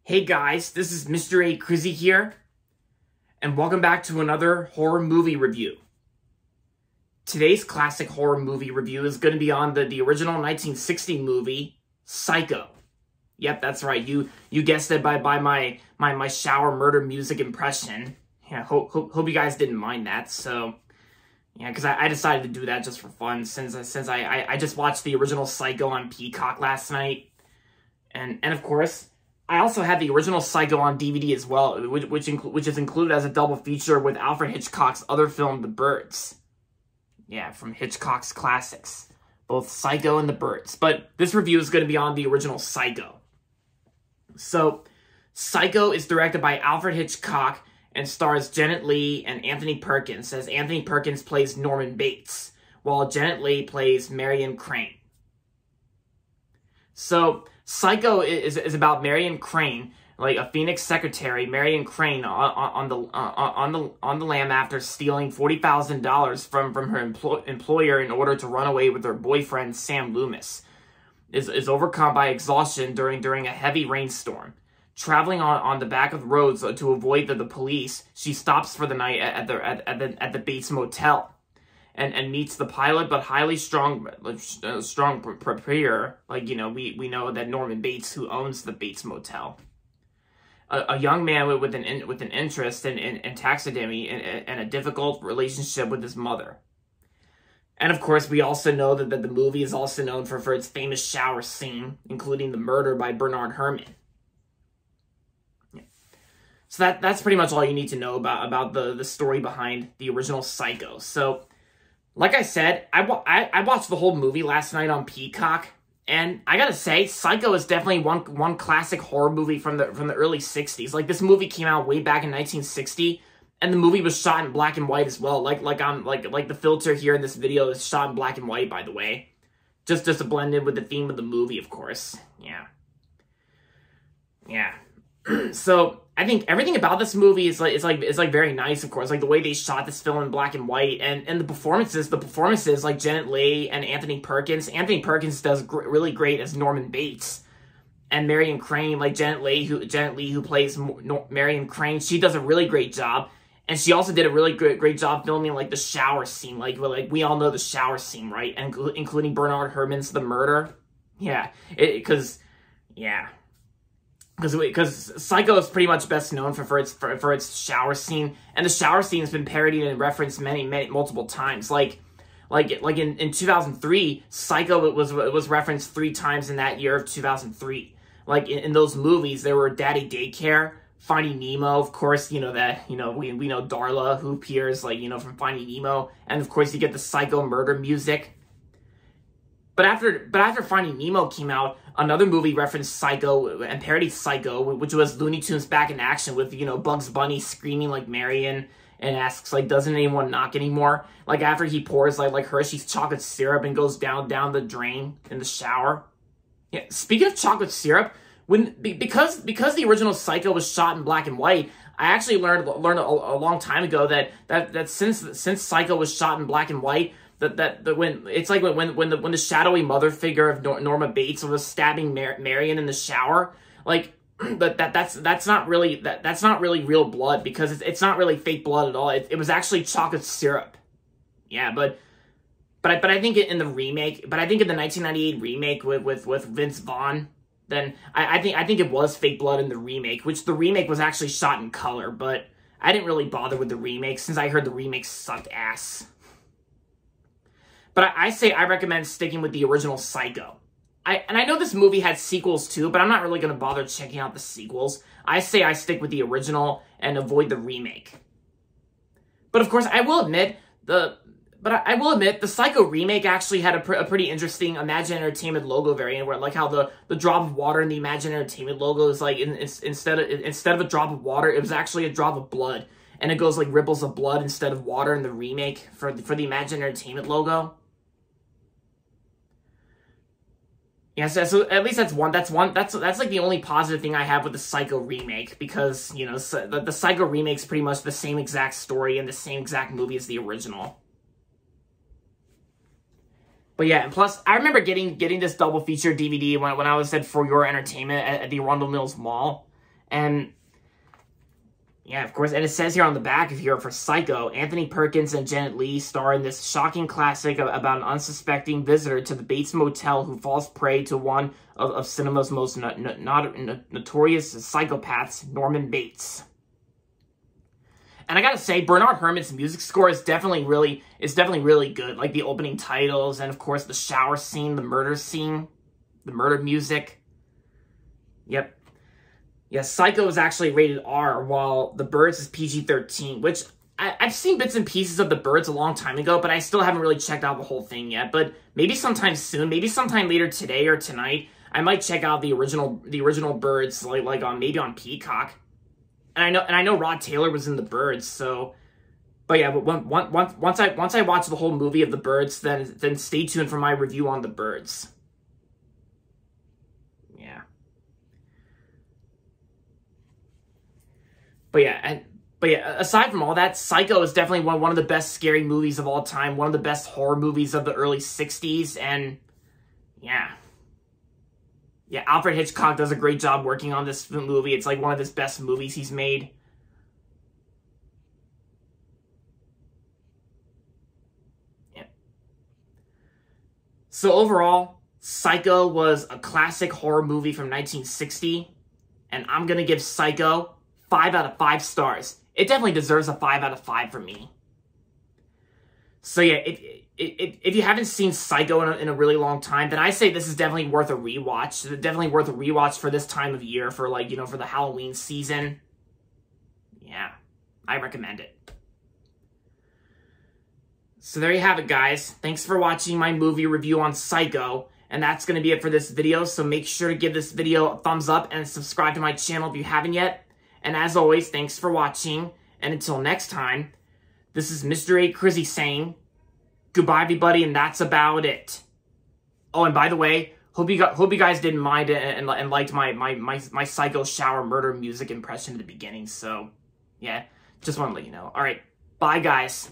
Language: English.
Hey guys, this is Mr. A. Crizzy here, and welcome back to another horror movie review. Today's classic horror movie review is going to be on the original 1960 movie, Psycho. Yep, that's right, you guessed it by my shower murder music impression. Yeah, hope you guys didn't mind that, so... Yeah, because I decided to do that just for fun, since I just watched the original Psycho on Peacock last night. And of course... I also have the original Psycho on DVD as well, which is included as a double feature with Alfred Hitchcock's other film, The Birds. Yeah, from Hitchcock's classics. Both Psycho and The Birds. But this review is going to be on the original Psycho. So, Psycho is directed by Alfred Hitchcock and stars Janet Leigh and Anthony Perkins, as Anthony Perkins plays Norman Bates, while Janet Leigh plays Marion Crane. So... Psycho is about Marion Crane, like a Phoenix secretary, Marion Crane, on the lam after stealing $40,000 from her employer in order to run away with her boyfriend Sam Loomis. Is overcome by exhaustion during a heavy rainstorm. Traveling on the back of the roads to avoid the police, she stops for the night at the Bates Motel. And meets the pilot, but highly strong proprietor. Like, you know, we know that Norman Bates, who owns the Bates Motel. A young man with an interest in taxidermy and a difficult relationship with his mother. And of course, we also know that the movie is also known for its famous shower scene, including the murder by Bernard Herrmann. Yeah. So that's pretty much all you need to know about the story behind the original Psycho. So... Like I said, I watched the whole movie last night on Peacock, and I gotta say, Psycho is definitely one classic horror movie from the early 60s. Like, this movie came out way back in 1960, and the movie was shot in black and white as well. Like the filter here in this video is shot in black and white, by the way. Just to blend in with the theme of the movie, of course. Yeah. So... I think everything about this movie is like very nice, of course. Like the way they shot this film in black and white, and the performances like Janet Leigh and Anthony Perkins. Anthony Perkins does really great as Norman Bates, and Marion Crane, like Janet Leigh who plays Marion Crane. She does a really great job, and she also did a really great job filming like the shower scene. Like we all know the shower scene, right? And including Bernard Herrmann's The Murder. Yeah, because Psycho is pretty much best known for its shower scene, and the shower scene has been parodied and referenced multiple times. Like in 2003, Psycho was referenced 3 times in that year of 2003. Like in those movies, there were Daddy Daycare, Finding Nemo, of course. You know that we know Darla, who appears from Finding Nemo, and of course you get the Psycho murder music. But after Finding Nemo came out, another movie referenced Psycho and parodied Psycho, which was Looney Tunes Back in Action with, Bugs Bunny screaming like Marion and asks, like, doesn't anyone knock anymore? Like, after he pours, like Hershey's chocolate syrup and goes down the drain in the shower. Yeah, speaking of chocolate syrup, because the original Psycho was shot in black and white, I actually learned a long time ago that since Psycho was shot in black and white, when the shadowy mother figure of Norma Bates was stabbing Marion in the shower, like that's not really real blood, because it's not really fake blood at all. It was actually chocolate syrup. Yeah, but I think in the remake, in the 1998 remake with Vince Vaughn, then I think it was fake blood in the remake, which the remake was actually shot in color, but I didn't really bother with the remake since I heard the remake sucked ass. But I recommend sticking with the original Psycho. I know this movie had sequels too, but I'm not really going to bother checking out the sequels. I say I stick with the original and avoid the remake. But of course, I will admit, But I will admit, the Psycho remake actually had a pretty interesting Imagine Entertainment logo variant, where like how the drop of water in the Imagine Entertainment logo is like instead of a drop of water, it was actually a drop of blood, and it goes like ripples of blood instead of water in the remake for the Imagine Entertainment logo. Yeah, so at least that's like the only positive thing I have with the Psycho remake, because, you know, the Psycho remake's pretty much the same exact story and the same exact movie as the original. But yeah, and plus, I remember getting this double feature DVD when I was at For Your Entertainment at the Arundel Mills Mall, and yeah, of course, and it says here on the back, if you're for Psycho, Anthony Perkins and Janet Leigh star in this shocking classic about an unsuspecting visitor to the Bates Motel who falls prey to one of cinema's most notorious psychopaths, Norman Bates. And I gotta say, Bernard Herrmann's music score is definitely really good. Like the opening titles, and of course the shower scene, the murder music. Yep. Yeah, Psycho is actually rated R, while The Birds is PG-13, which I've seen bits and pieces of The Birds a long time ago, but I still haven't really checked out the whole thing yet. But maybe sometime soon, maybe sometime later today or tonight, I might check out the original Birds, like on maybe on Peacock. And I know Rod Taylor was in The Birds, so. But yeah, but once I watch the whole movie of The Birds, then stay tuned for my review on The Birds. Yeah. But yeah, aside from all that, Psycho is definitely one of the best scary movies of all time, one of the best horror movies of the early 60s, and yeah. Yeah, Alfred Hitchcock does a great job working on this movie. It's like one of his best movies he's made. Yeah. So overall, Psycho was a classic horror movie from 1960, and I'm gonna give Psycho 5 out of 5 stars. It definitely deserves a 5 out of 5 from me. So yeah, if you haven't seen Psycho in a really long time, then I say this is definitely worth a rewatch. Definitely worth a rewatch for this time of year, for like, you know, for the Halloween season. Yeah, I recommend it. So there you have it, guys. Thanks for watching my movie review on Psycho. And that's going to be it for this video. So make sure to give this video a thumbs up and subscribe to my channel if you haven't yet. And as always, thanks for watching. And until next time, this is Mr. A. Crizzy saying goodbye, everybody, and that's about it. Oh, and by the way, hope you guys didn't mind it and liked my Psycho shower murder music impression at the beginning. So, yeah, just want to let you know. All right, bye, guys.